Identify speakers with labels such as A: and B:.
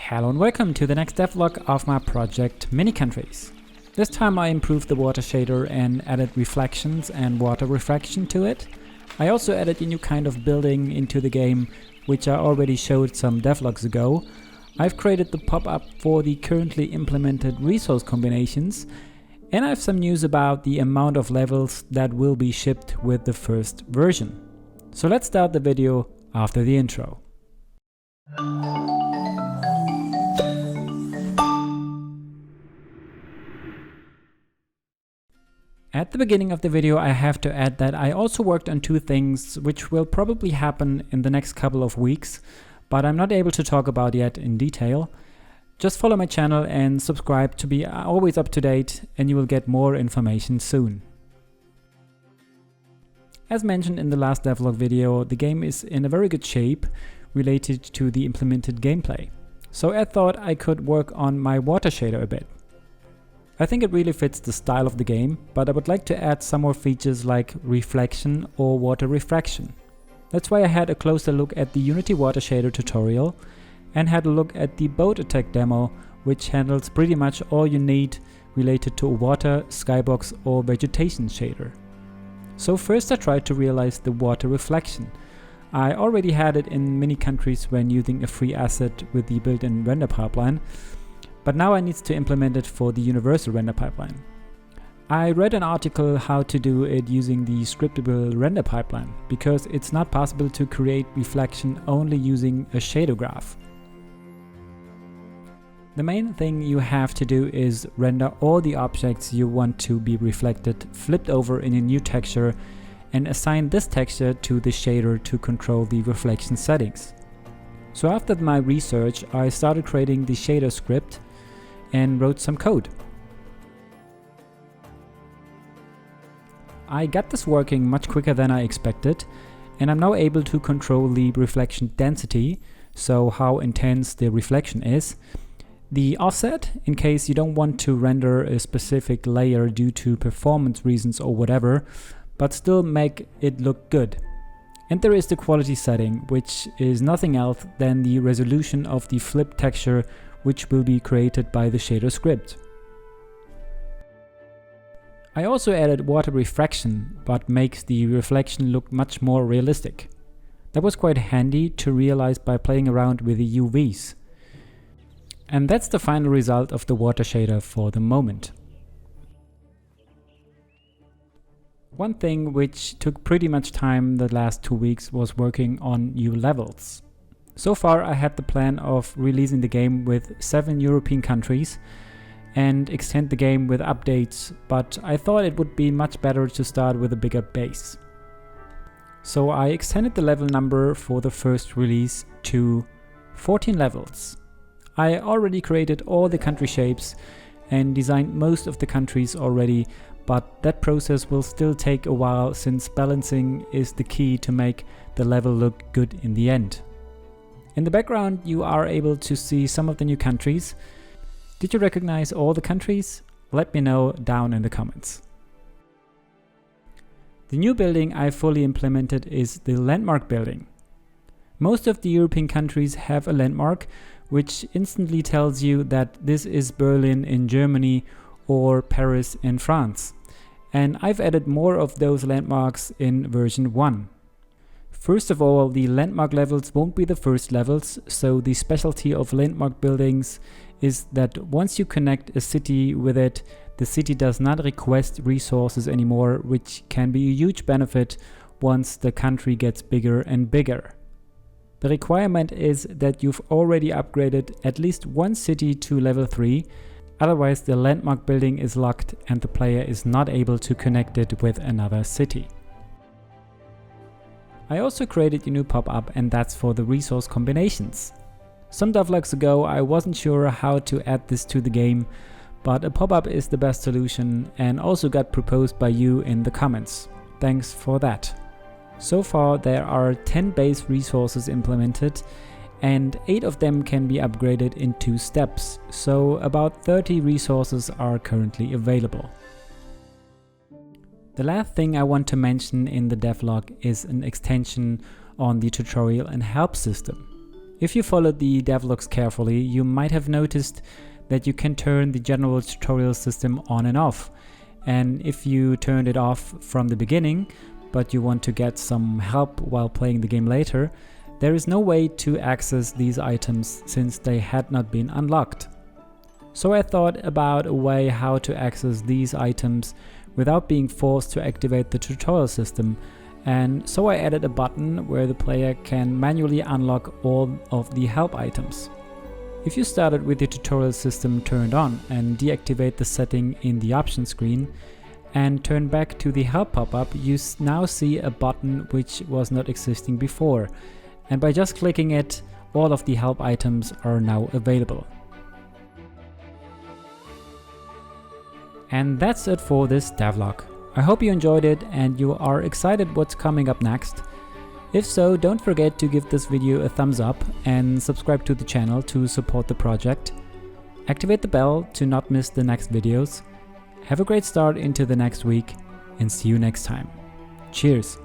A: Hello and welcome to the next devlog of my project Mini Countries. This time I improved the water shader and added reflections and water refraction to it. I also added a new kind of building into the game, which I already showed some devlogs ago. I've created the pop-up for the currently implemented resource combinations, and I have some news about the amount of levels that will be shipped with the first version. So let's start the video after the intro. At the beginning of the video I have to add that I also worked on two things which will probably happen in the next couple of weeks, but I'm not able to talk about yet in detail. Just follow my channel and subscribe to be always up to date, and you will get more information soon. As mentioned in the last devlog video, the game is in a very good shape related to the implemented gameplay. So I thought I could work on my water shader a bit. I think it really fits the style of the game, but I would like to add some more features like reflection or water refraction. That's why I had a closer look at the Unity water shader tutorial and had a look at the boat attack demo, which handles pretty much all you need related to a water, skybox or vegetation shader. So first I tried to realize the water reflection. I already had it in many countries when using a free asset with the built-in render pipeline, but now I need to implement it for the universal render pipeline. I read an article how to do it using the scriptable render pipeline, because it's not possible to create reflection only using a shader graph. The main thing you have to do is render all the objects you want to be reflected flipped over in a new texture and assign this texture to the shader to control the reflection settings. So after my research, I started creating the shader script and wrote some code. I got this working much quicker than I expected, and I'm now able to control the reflection density, so how intense the reflection is, the offset in case you don't want to render a specific layer due to performance reasons or whatever, but still make it look good. And there is the quality setting, which is nothing else than the resolution of the flip texture, which will be created by the shader script. I also added water refraction, but makes the reflection look much more realistic. That was quite handy to realize by playing around with the UVs. And that's the final result of the water shader for the moment. One thing which took pretty much time the last 2 weeks was working on new levels. So far I had the plan of releasing the game with 7 European countries and extend the game with updates, but I thought it would be much better to start with a bigger base. So I extended the level number for the first release to 14 levels. I already created all the country shapes and designed most of the countries already, but that process will still take a while since balancing is the key to make the level look good in the end. In the background you are able to see some of the new countries. Did you recognize all the countries? Let me know down in the comments. The new building I fully implemented is the landmark building. Most of the European countries have a landmark, which instantly tells you that this is Berlin in Germany or Paris in France. And I've added more of those landmarks in version 1. First of all, the landmark levels won't be the first levels, so the specialty of landmark buildings is that once you connect a city with it, the city does not request resources anymore, which can be a huge benefit once the country gets bigger and bigger. The requirement is that you've already upgraded at least one city to level 3, otherwise the landmark building is locked and the player is not able to connect it with another city. I also created a new pop-up, and that's for the resource combinations. Some devlogs ago I wasn't sure how to add this to the game, but a pop-up is the best solution and also got proposed by you in the comments. Thanks for that. So far there are 10 base resources implemented, and 8 of them can be upgraded in 2 steps, so about 30 resources are currently available. The last thing I want to mention in the devlog is an extension on the tutorial and help system. If you followed the devlogs carefully, you might have noticed that you can turn the general tutorial system on and off. And if you turned it off from the beginning, but you want to get some help while playing the game later, there is no way to access these items since they had not been unlocked. So I thought about a way how to access these items without being forced to activate the tutorial system, and so I added a button where the player can manually unlock all of the help items. If you started with the tutorial system turned on and deactivate the setting in the options screen and turn back to the help pop-up, you now see a button which was not existing before, and by just clicking it, all of the help items are now available. And that's it for this devlog. I hope you enjoyed it and you are excited what's coming up next. If so, don't forget to give this video a thumbs up and subscribe to the channel to support the project. Activate the bell to not miss the next videos. Have a great start into the next week and see you next time. Cheers!